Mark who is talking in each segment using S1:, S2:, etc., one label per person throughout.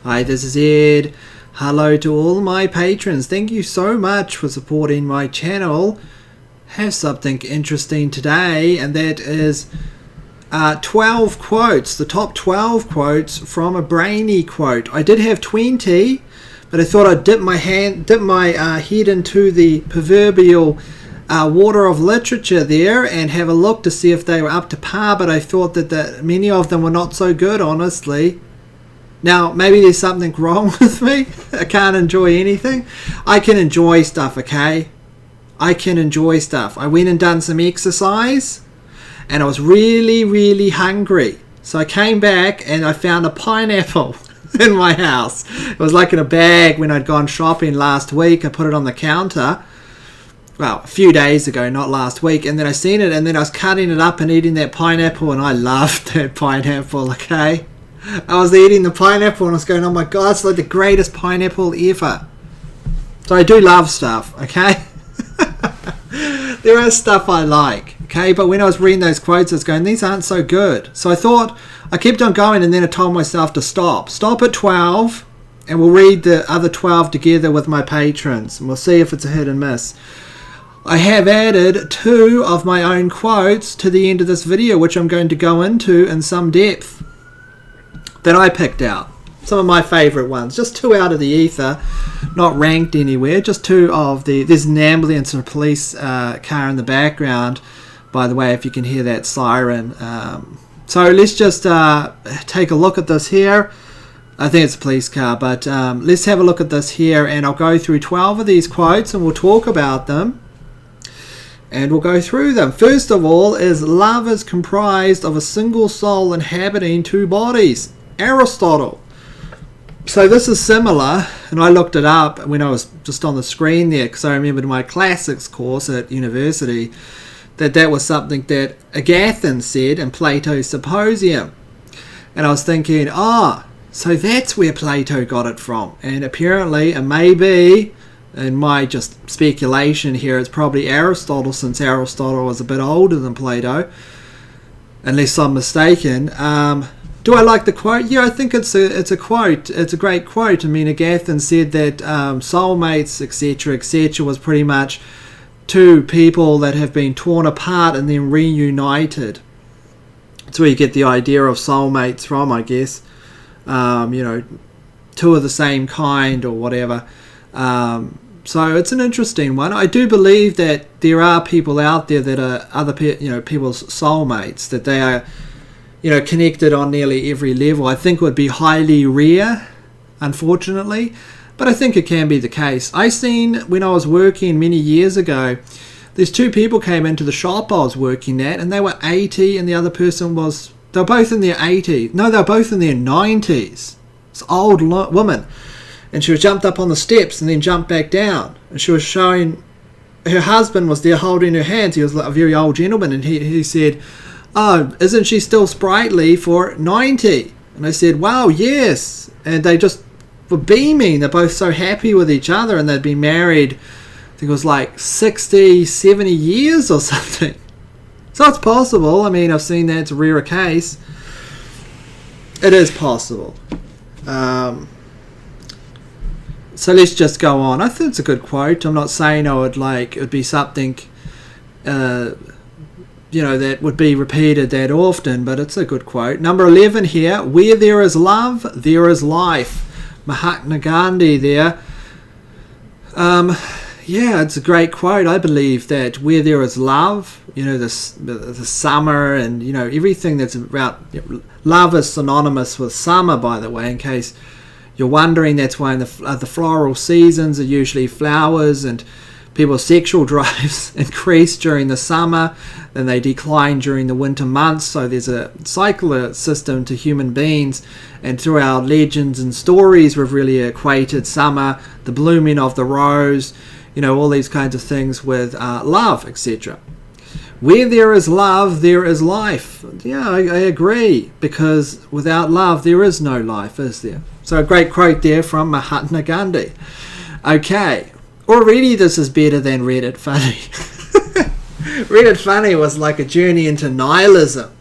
S1: Hi, this is Ed. Hello to all my patrons. Thank you so much for supporting my channel. Have something interesting today, and that is 12 quotes, the top 12 quotes from a Brainy quote. I did have 20, but I thought I'd dip my head into the proverbial water of literature there and have a look to see if they were up to par, but I thought that many of them were not so good, honestly. Now, maybe there's something wrong with me. I can't enjoy anything. I can enjoy stuff, okay? I can enjoy stuff. I went and done some exercise, and I was really, really hungry. So I came back and I found a pineapple in my house. It was like in a bag when I'd gone shopping last week. I put it on the counter. Well, a few days ago, not last week. And then I seen it, and then I was cutting it up and eating that pineapple, and I loved that pineapple, okay? I was eating the pineapple and I was going, oh my god, it's like the greatest pineapple ever. So I do love stuff, okay? There is stuff I like, okay? But when I was reading those quotes, I was going, these aren't so good. So I thought, I kept on going, and then I told myself to stop. Stop at 12, and we'll read the other 12 together with my patrons, and we'll see if it's a hit and miss. I have added 2 of my own quotes to the end of this video, which I'm going to go into in some depth, that I picked out. Some of my favourite ones. Just 2 out of the ether, not ranked anywhere. Just 2 of the... There's an ambulance and a police car in the background, by the way, if you can hear that siren. So let's just take a look at this here. I think it's a police car, but let's have a look at this here, and I'll go through 12 of these quotes and we'll talk about them. And we'll go through them. First of all is, love is comprised of a single soul inhabiting 2 bodies. Aristotle. So this is similar, and I looked it up when I was just on the screen there, because I remembered my classics course at university that was something that Agathon said in Plato's Symposium. And I was thinking, so that's where Plato got it from. And apparently, and maybe, in my just speculation here, it's probably Aristotle, since Aristotle was a bit older than Plato, unless I'm mistaken. Do I like the quote? Yeah, I think it's a quote. It's a great quote. I mean, Agathon said that soulmates, etc., was pretty much 2 people that have been torn apart and then reunited. That's where you get the idea of soulmates from, I guess. 2 of the same kind or whatever. So it's an interesting one. I do believe that there are people out there that are other people's soulmates, that they are connected on nearly every level. I think it would be highly rare, unfortunately, but I think it can be the case. I seen, when I was working many years ago, there's 2 people came into the shop I was working at, and they were 80, and the other person was, they were both in their 80s. No, they were both in their 90s. It's an old woman, and she was jumped up on the steps and then jumped back down, and she was showing, her husband was there holding her hands. He was like a very old gentleman, and he said, oh, isn't she still sprightly for 90? And I said, wow, yes. And they just were beaming. They're both so happy with each other, and they'd been married, I think it was like 60, 70 years or something. So it's possible. I mean, I've seen that. It's a rare case. It is possible. So let's just go on. I think it's a good quote. I'm not saying it would be something that would be repeated that often, but it's a good quote. Number 11 here, where there is love, there is life. Mahatma Gandhi there. It's a great quote. I believe that where there is love, the summer and, everything that's about, love is synonymous with summer, by the way, in case you're wondering. That's why in the floral seasons are usually flowers, and people's sexual drives increase during the summer, then they decline during the winter months. So there's a cyclical system to human beings, and through our legends and stories we've really equated summer, the blooming of the rose, all these kinds of things with love, etc. Where there is love, there is life. Yeah, I agree, because without love there is no life, is there? So a great quote there from Mahatma Gandhi. Okay. Already this is better than Reddit Funny. Reddit Funny was like a journey into nihilism.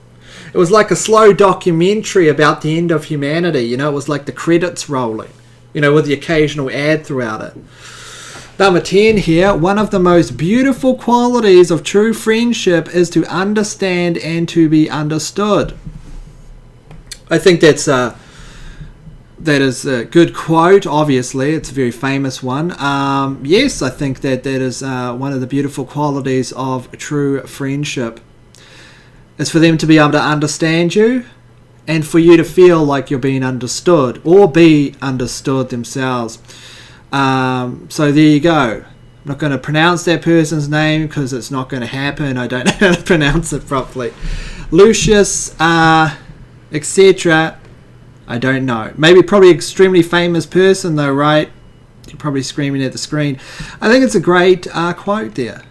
S1: it was like a slow documentary about the end of humanity. You know, it was like the credits rolling, you know, with the occasional ad throughout it. Number 10 here, one of the most beautiful qualities of true friendship is to understand and to be understood. I think that is a good quote. Obviously, it's a very famous one. Yes, I think that is one of the beautiful qualities of true friendship. It's for them to be able to understand you and for you to feel like you're being understood or be understood themselves. So there you go. I'm not going to pronounce that person's name because it's not going to happen. I don't know how to pronounce it properly. Lucius, etc. I don't know. Maybe probably extremely famous person though, right? You're probably screaming at the screen. I think it's a great quote there.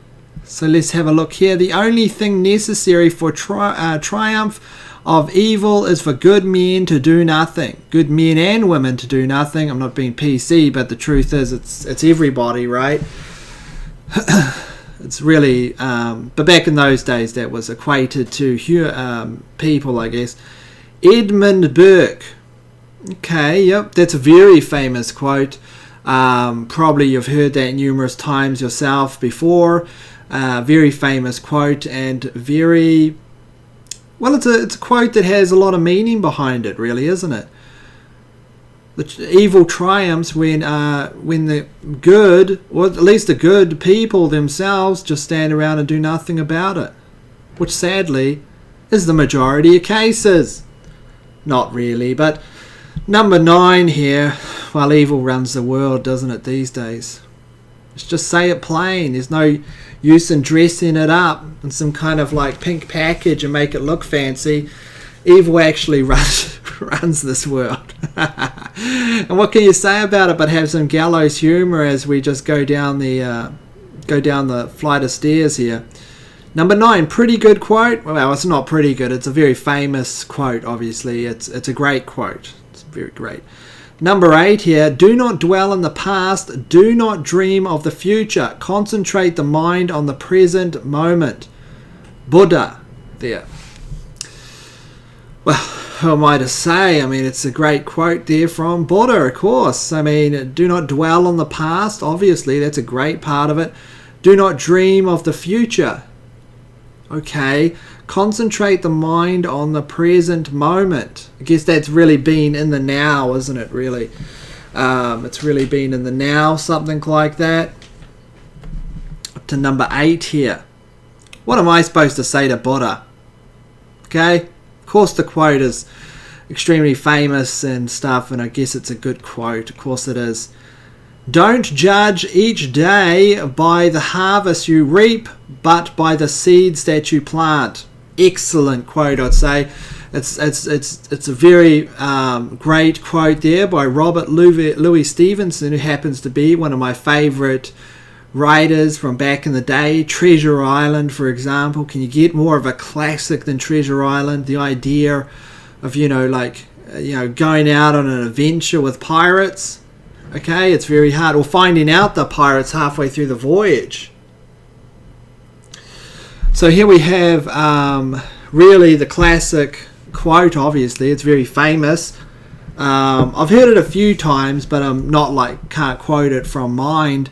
S1: So let's have a look here. The only thing necessary for triumph of evil is for good men to do nothing. Good men and women to do nothing. I'm not being PC, but the truth is it's everybody, right? It's really... but back in those days, that was equated to people, I guess. Edmund Burke. Okay, yep, that's a very famous quote. Probably you've heard that numerous times yourself before. Very famous quote and very... Well, it's a quote that has a lot of meaning behind it, really, isn't it? The evil triumphs when the good, or at least the good people themselves, just stand around and do nothing about it. Which, sadly, is the majority of cases. Not really, but number 9 here. Well, evil runs the world, doesn't it, these days? Let's just say it plain. There's no use in dressing it up in some kind of like pink package and make it look fancy. Evil actually runs this world. And what can you say about it but have some gallows humor as we just go down the flight of stairs here. Number 9, pretty good quote. Well, it's not pretty good. It's a very famous quote, obviously. It's a great quote. It's very great. Number 8 here, do not dwell in the past, do not dream of the future, concentrate the mind on the present moment. Buddha there. Well, who am I to say? I mean, it's a great quote there from Buddha, of course. I mean, do not dwell on the past, obviously, that's a great part of it. Do not dream of the future. Okay, concentrate the mind on the present moment. I guess that's really been in the now, isn't it, really? It's really been in the now, something like that. Up to number 8 here. What am I supposed to say to Buddha? Okay, of course the quote is extremely famous and stuff, and I guess it's a good quote. Of course it is. Don't judge each day by the harvest you reap, but by the seeds that you plant. Excellent quote, I'd say. It's a very great quote there by Robert Louis Stevenson, who happens to be one of my favourite writers from back in the day. Treasure Island, for example. Can you get more of a classic than Treasure Island? The idea of, going out on an adventure with pirates. Okay, it's very hard. Or finding out the pirates halfway through the voyage. So here we have really the classic quote, obviously. It's very famous. I've heard it a few times, but I'm can't quote it from mind.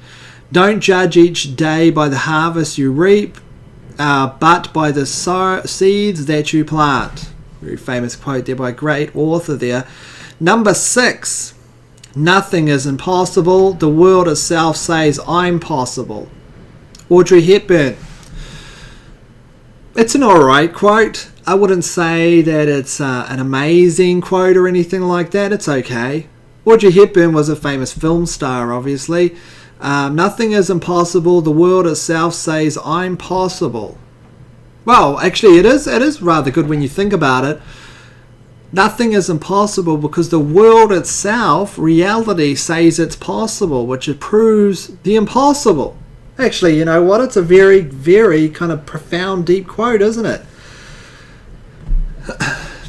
S1: Don't judge each day by the harvest you reap, but by the seeds that you plant. Very famous quote there by a great author there. Number 6. Nothing is impossible. The world itself says, I'm possible. Audrey Hepburn. It's an alright quote. I wouldn't say that it's an amazing quote or anything like that. It's okay. Audrey Hepburn was a famous film star, obviously. Nothing is impossible. The world itself says, I'm possible. Well, actually, it is rather good when you think about it. Nothing is impossible because the world itself, reality, says it's possible, which it proves the impossible. Actually, you know what? It's a very, very kind of profound, deep quote, isn't it?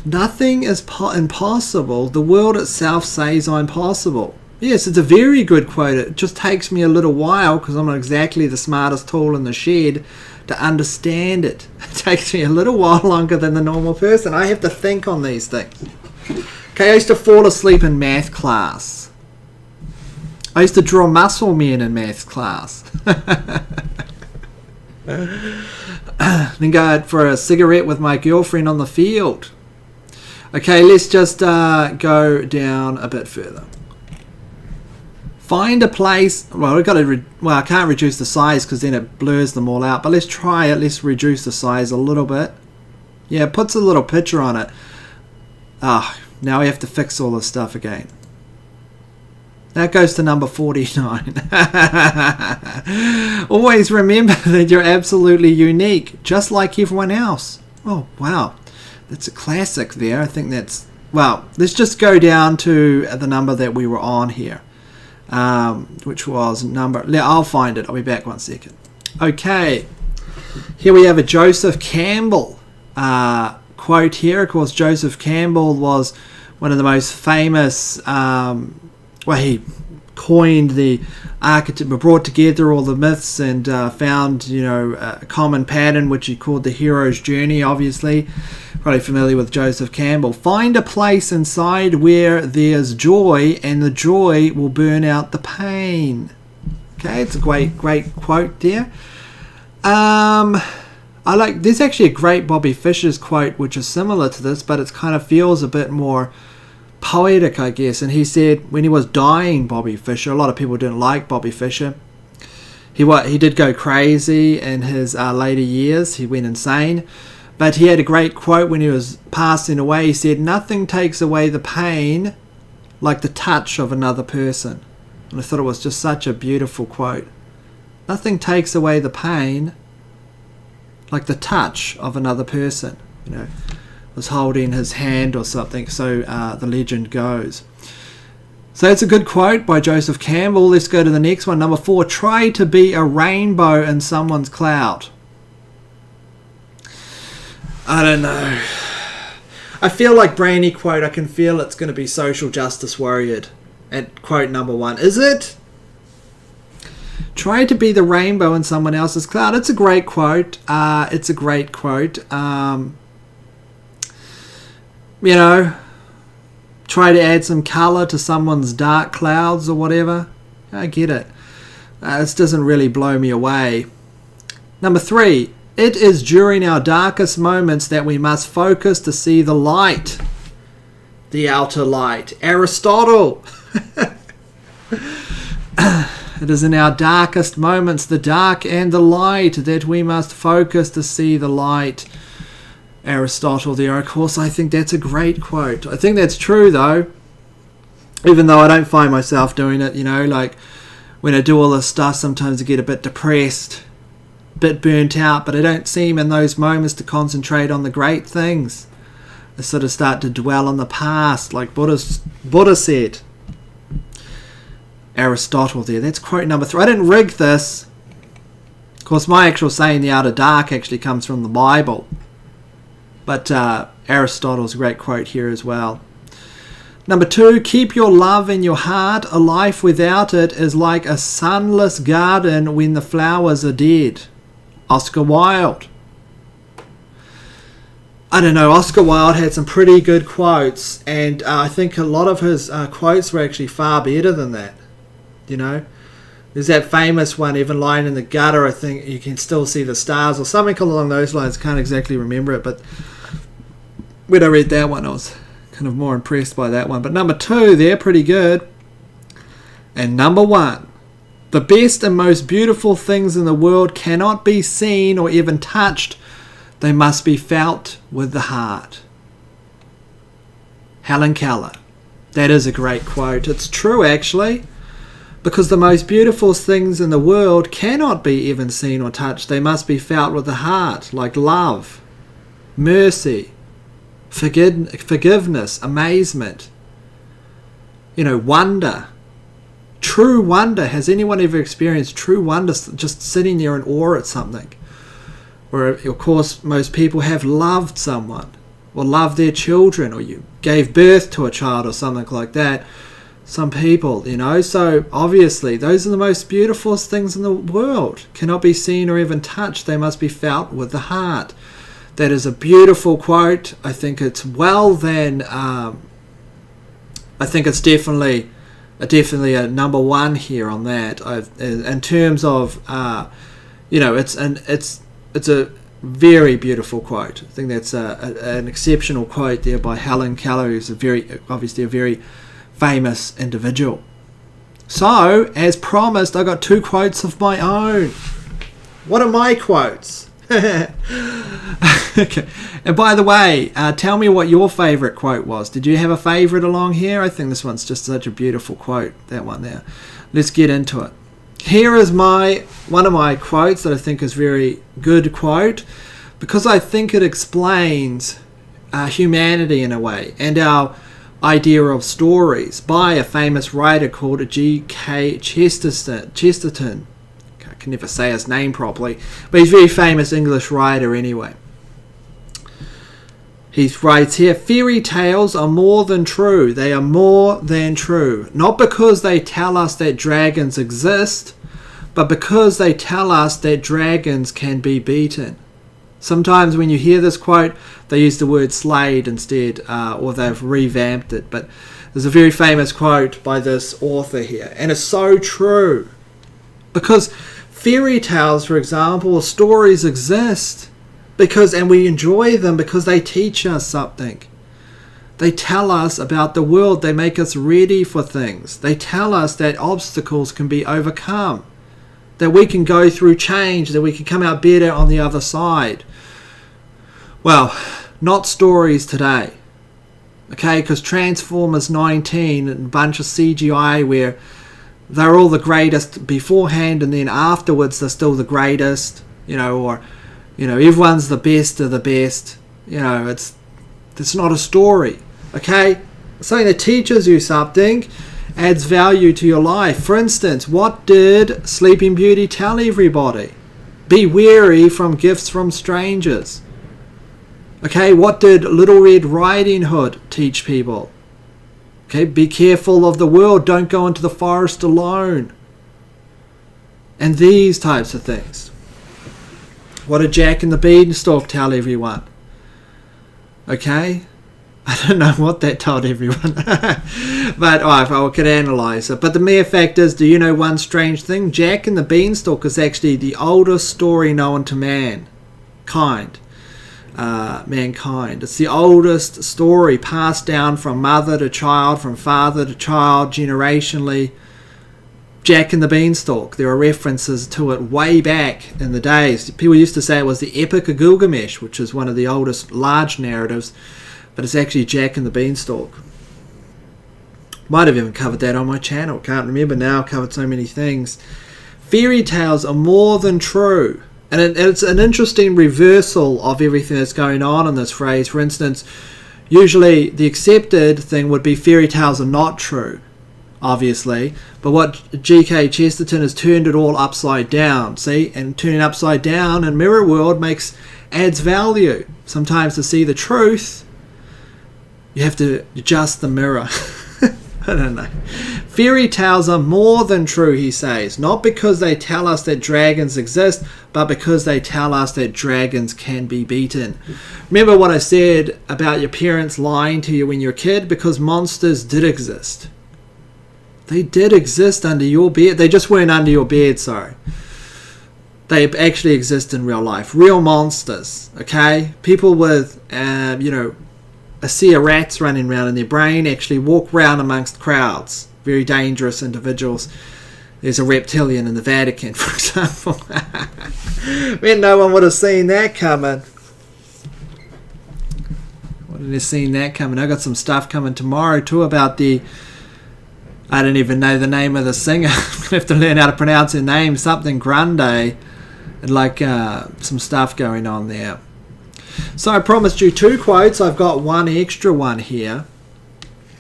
S1: Nothing is impossible. The world itself says I'm possible. Yes, it's a very good quote. It just takes me a little while because I'm not exactly the smartest tool in the shed to understand it. It takes me a little while longer than the normal person. I have to think on these things. Okay, I used to fall asleep in math class. I used to draw muscle men in math class. Then go out for a cigarette with my girlfriend on the field. Okay, let's just go down a bit further. Find a place. Well, we've got to. I can't reduce the size because then it blurs them all out. But let's try it. Let's reduce the size a little bit. Yeah, it puts a little picture on it. Now we have to fix all this stuff again. That goes to number 49. Always remember that you're absolutely unique, just like everyone else. Oh, wow. That's a classic there. I think that's... Well, let's just go down to the number that we were on here, which was number... I'll find it. I'll be back 1 second. Okay. Here we have a Joseph Campbell quote here. Of course, Joseph Campbell was one of the most famous... he coined the architect, brought together all the myths and found, a common pattern, which he called the hero's journey, obviously. Probably familiar with Joseph Campbell. Find a place inside where there's joy, and the joy will burn out the pain. Okay, it's a great quote there. There's actually a great Bobby Fischer's quote, which is similar to this, but it kind of feels a bit more poetic, I guess. And he said when he was dying, Bobby Fischer, a lot of people didn't like Bobby Fischer. He did go crazy in his later years. He went insane. But he had a great quote when he was passing away. He said, "Nothing takes away the pain like the touch of another person." And I thought it was just such a beautiful quote. Nothing takes away the pain like the touch of another person. Was holding his hand or something, so the legend goes. So it's a good quote by Joseph Campbell. Let's go to the next one. Number 4, try to be a rainbow in someone's cloud. I don't know. I feel like Brandy quote, I can feel it's going to be social justice warriored at quote number 1. Is it? Try to be the rainbow in someone else's cloud. It's a great quote. It's a great quote. Try to add some colour to someone's dark clouds or whatever. I get it. This doesn't really blow me away. Number 3, it is during our darkest moments that we must focus to see the light. The outer light. Aristotle. It is in our darkest moments, the dark and the light, that we must focus to see the light. Aristotle there. Of course, I think that's a great quote. I think that's true, though. Even though I don't find myself doing it, like when I do all this stuff, sometimes I get a bit depressed, a bit burnt out, but I don't seem in those moments to concentrate on the great things. I sort of start to dwell on the past, like Buddha said. Aristotle there. That's quote number 3. I didn't rig this. Of course, my actual saying, the outer dark, actually comes from the Bible. But Aristotle's a great quote here as well. Number 2, keep your love in your heart. A life without it is like a sunless garden when the flowers are dead. Oscar Wilde. I don't know, Oscar Wilde had some pretty good quotes, and I think a lot of his quotes were actually far better than that. There's that famous one, even lying in the gutter, I think you can still see the stars, or something along those lines. Can't exactly remember it, but when I read that one, I was kind of more impressed by that one. But number 2, they're pretty good. And number 1, the best and most beautiful things in the world cannot be seen or even touched. They must be felt with the heart. Helen Keller. That is a great quote. It's true, actually. Because the most beautiful things in the world cannot be even seen or touched. They must be felt with the heart, like love, mercy, forgiveness, amazement, wonder. True wonder. Has anyone ever experienced true wonder, just sitting there in awe at something? Or, of course, most people have loved someone, or loved their children, or you gave birth to a child or something like that. some people, so obviously those are the most beautiful things in the world. Cannot be seen or even touched, they must be felt with the heart. That is a beautiful quote. I think it's I think it's definitely a number one here on that. In terms of it's a very beautiful quote. I think that's an exceptional quote there by Helen Keller, who's obviously a very famous individual. So, as promised, I got 2 quotes of my own. What are my quotes? Okay. And by the way, tell me what your favourite quote was. Did you have a favourite along here? I think this one's just such a beautiful quote, that one there. Let's get into it. Here is one of my quotes that I think is very good quote, because I think it explains humanity in a way, and our idea of stories, by a famous writer called G.K. Chesterton. I can never say his name properly, but he's a very famous English writer anyway. He writes here, fairy tales are more than true. They are more than true. Not because they tell us that dragons exist, but because they tell us that dragons can be beaten. Sometimes when you hear this quote, they use the word slayed instead, or they've revamped it. But there's a very famous quote by this author here, and it's so true. Because fairy tales, for example, or stories exist, and we enjoy them because they teach us something. They tell us about the world. They make us ready for things. They tell us that obstacles can be overcome, that we can go through change, that we can come out better on the other side. Well, not stories today. Okay, because Transformers 19 and a bunch of CGI where they're all the greatest beforehand and then afterwards they're still the greatest, or everyone's the best of the best. It's not a story. Okay, something that teaches you something, adds value to your life. For instance, what did Sleeping Beauty tell everybody? Be wary from gifts from strangers. Okay, what did Little Red Riding Hood teach people? Okay, be careful of the world. Don't go into the forest alone. And these types of things. What did Jack and the Beanstalk tell everyone? Okay, I don't know what that told everyone. But I could analyse it. But the mere fact is, do you know one strange thing? Jack and the Beanstalk is actually the oldest story known to mankind. It's the oldest story passed down from mother to child, from father to child, generationally. Jack and the Beanstalk, there are references to it way back in the days. People used to say it was the Epic of Gilgamesh, which is one of the oldest large narratives, but it's actually Jack and the Beanstalk. Might have even covered that on my channel, can't remember now, I've covered so many things. Fairy tales are more than true. And it's an interesting reversal of everything that's going on in this phrase. For instance, usually the accepted thing would be fairy tales are not true, obviously. But what G.K. Chesterton has turned it all upside down. See? And turning upside down in Mirror World adds value. Sometimes to see the truth, you have to adjust the mirror. I don't know. Fairy tales are more than true, he says, not because they tell us that dragons exist, but because they tell us that dragons can be beaten. Remember what I said about your parents lying to you when you're a kid? Because monsters did exist. They did exist under your bed. They just weren't under your bed, sorry. They actually exist in real life. Real monsters, okay? People with, a sea of rats running around in their brain actually walk around amongst crowds. Very dangerous individuals. There's a reptilian in the Vatican, for example. Man, no one would have seen that coming. Wouldn't have seen that coming. I got some stuff coming tomorrow too about I don't even know the name of the singer. I'm going to have to learn how to pronounce her name. Something Grande. And some stuff going on there. So I promised you 2 quotes. I've got one extra one here.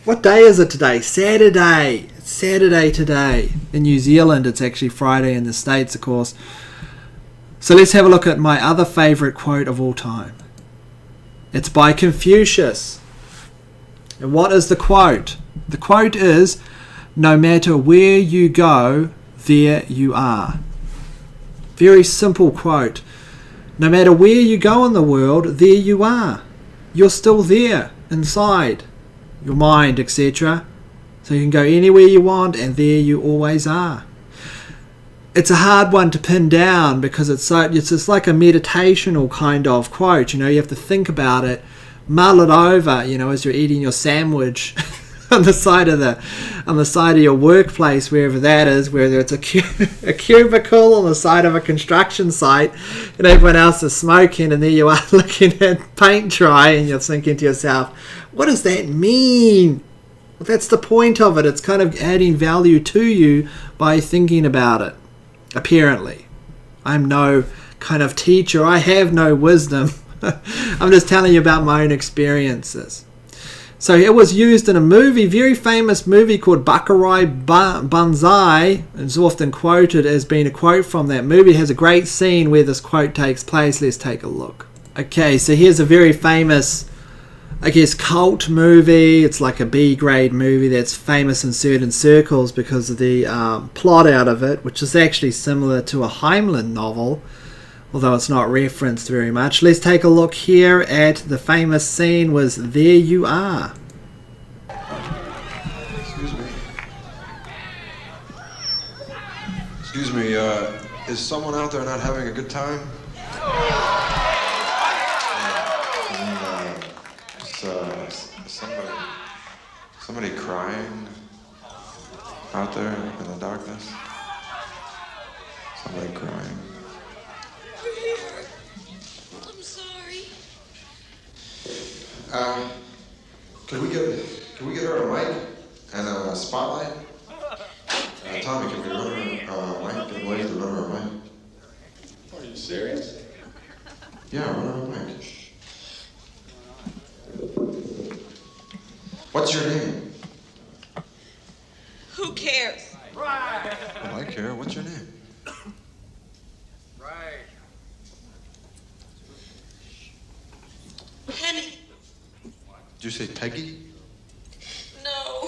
S1: What day is it today? Saturday. It's Saturday today. In New Zealand, it's actually Friday in the States, of course. So let's have a look at my other favourite quote of all time. It's by Confucius. And what is the quote? The quote is, No matter where you go, there you are. Very simple quote. No matter where you go in the world, there you are. You're still there, inside your mind, etc. So you can go anywhere you want, and there you always are. It's a hard one to pin down because it's just like a meditational kind of quote. You have to think about it, mull it over, as you're eating your sandwich on the side of your workplace, wherever that is, whether it's a cubicle on the side of a construction site, and everyone else is smoking, and there you are looking at paint dry, and you're thinking to yourself, what does that mean? Well, that's the point of it. It's kind of adding value to you by thinking about it. Apparently, I'm no kind of teacher. I have no wisdom. I'm just telling you about my own experiences. So it was used in a movie, very famous movie called Buckaroo Banzai. It's often quoted as being a quote from that movie. It has a great scene where this quote takes place. Let's take a look. Okay, so here's a very famous, cult movie. It's like a B-grade movie that's famous in certain circles because of the plot out of it, which is actually similar to a Heinlein novel, although it's not referenced very much. Let's take a look here at the famous scene was There You Are.
S2: Excuse me, is someone out there not having a good time? Somebody crying out there in the darkness? Somebody crying.
S3: I'm sorry.
S2: Can we get her a mic and a spotlight? Tommy, can we run her a mic? Get Blaze to run her a mic?
S4: Are you serious?
S2: Yeah, run her a mic. What's your name?
S3: Who cares?
S2: Well, I care. What's your name?
S3: Penny.
S2: Did you say Peggy?
S3: No,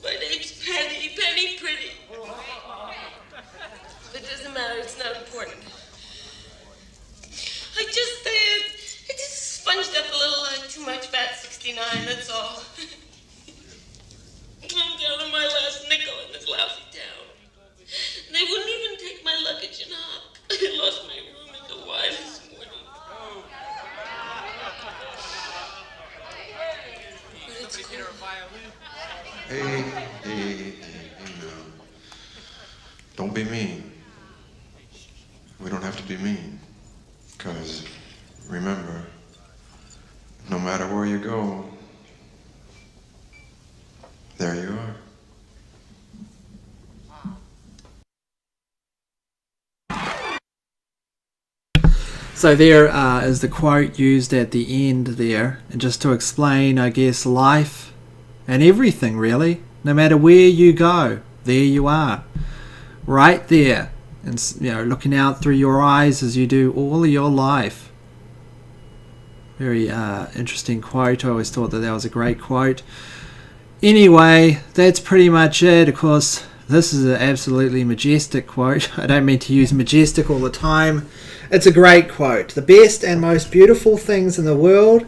S3: my name's Penny. Penny Pretty. It doesn't matter. It's not important. I just sponged up a little too much Bat 69. That's all. I'm down to my last nickel in this lousy town. They wouldn't even take my luggage and hop. I lost my room in the Y this morning. But it's cool.
S2: Hey, now. Don't be mean. We don't have to be mean. Because, remember, no matter where you go, there you are.
S1: So there is the quote used at the end there, and just to explain, I guess, life and everything really. No matter where you go, there you are, right there, and looking out through your eyes as you do all of your life. Very interesting quote. I always thought that was a great quote. Anyway, that's pretty much it. Of course, this is an absolutely majestic quote. I don't mean to use majestic all the time. It's a great quote. The best and most beautiful things in the world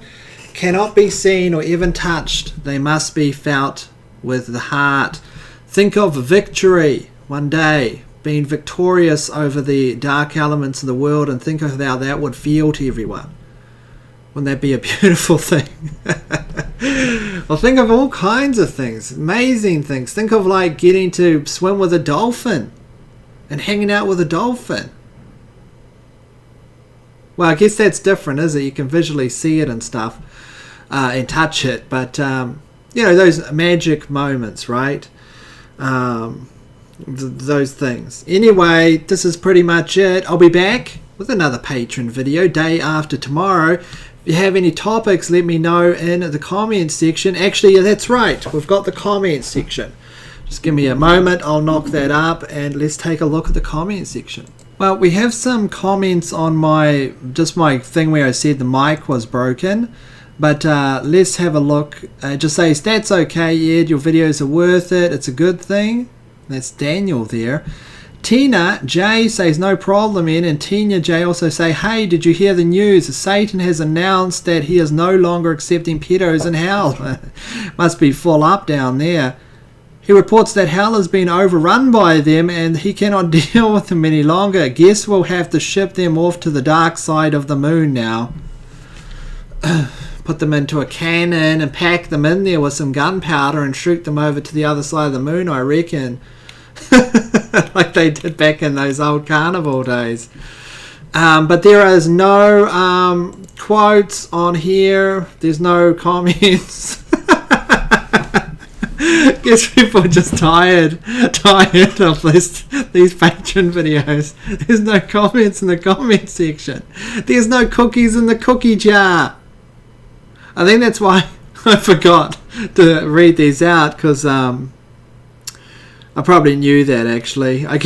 S1: cannot be seen or even touched. They must be felt with the heart. Think of victory one day, being victorious over the dark elements of the world, and think of how that would feel to everyone. Wouldn't that be a beautiful thing? Well, think of all kinds of things, amazing things. Think of like getting to swim with a dolphin and hanging out with a dolphin. Well, I guess that's different, is it? You can visually see it and stuff and touch it. But, those magic moments, right? Those things. Anyway, this is pretty much it. I'll be back with another patron video day after tomorrow. If you have any topics, let me know in the comments section. Actually, yeah, that's right. We've got the comments section. Just give me a moment. I'll knock that up and let's take a look at the comments section. Well, we have some comments on my thing where I said the mic was broken. But let's have a look. It just says, that's okay, Ed. Your videos are worth it. It's a good thing. That's Daniel there. Tina J says, no problem, Ed. And Tina J also say, hey, did you hear the news? Satan has announced that he is no longer accepting pedos in hell. Must be full up down there. He reports that hell has been overrun by them and he cannot deal with them any longer. Guess we'll have to ship them off to the dark side of the moon now. Put them into a cannon and pack them in there with some gunpowder and shoot them over to the other side of the moon, I reckon. Like they did back in those old carnival days. But there is no quotes on here. There's no comments. Guess people are just tired of these Patreon videos. There's no comments in the comment section. There's no cookies in the cookie jar. I think that's why I forgot to read these out, because I probably knew that actually. I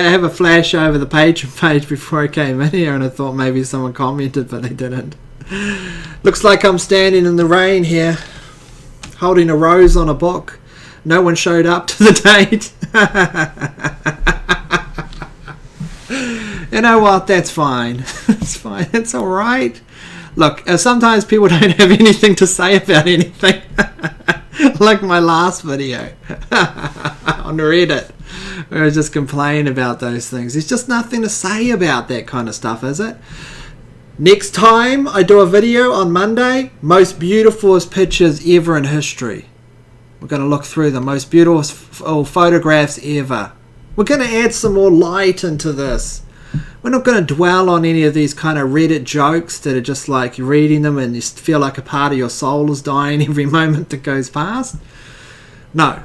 S1: have a flash over the Patreon page before I came in here and I thought maybe someone commented, but they didn't. Looks like I'm standing in the rain here, holding a rose on a book. No one showed up to the date. You know what? That's fine. It's fine. It's all right. Look, sometimes people don't have anything to say about anything. Like my last video on Reddit, where I was just complaining about those things. There's just nothing to say about that kind of stuff, is it? Next time I do a video on Monday, most beautifulest pictures ever in history. We're going to look through the most beautiful photographs ever. We're going to add some more light into this. We're not going to dwell on any of these kind of Reddit jokes that are just like you're reading them and you feel like a part of your soul is dying every moment that goes past. No.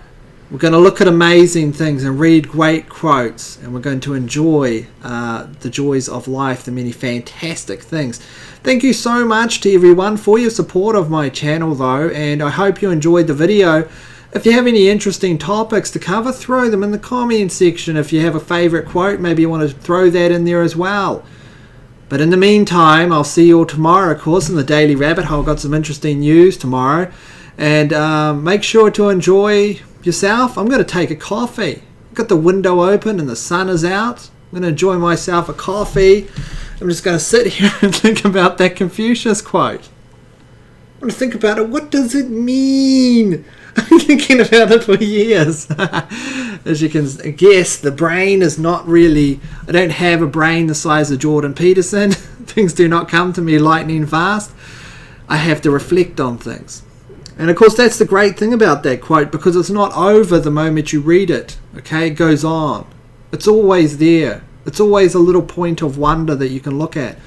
S1: We're going to look at amazing things and read great quotes, and we're going to enjoy the joys of life, the many fantastic things. Thank you so much to everyone for your support of my channel though, and I hope you enjoyed the video. If you have any interesting topics to cover, throw them in the comment section. If you have a favourite quote, maybe you want to throw that in there as well. But in the meantime, I'll see you all tomorrow, of course, in the Daily Rabbit Hole. Got some interesting news tomorrow. And make sure to enjoy yourself. I'm going to take a coffee. I've got the window open and the sun is out. I'm going to enjoy myself a coffee. I'm just going to sit here and think about that Confucius quote. I'm going to think about it. What does it mean? I've been thinking about it for years. As you can guess, the brain is not really... I don't have a brain the size of Jordan Peterson. Things do not come to me lightning fast. I have to reflect on things. And of course, that's the great thing about that quote, because it's not over the moment you read it. Okay, it goes on. It's always there. It's always a little point of wonder that you can look at.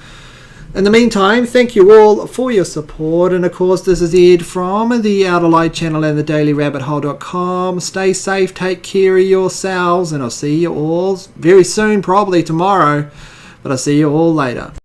S1: In the meantime, thank you all for your support. And of course, this is Ed from the Outer Light channel and the DailyRabbitHole.com. Stay safe, take care of yourselves, and I'll see you all very soon, probably tomorrow. But I'll see you all later.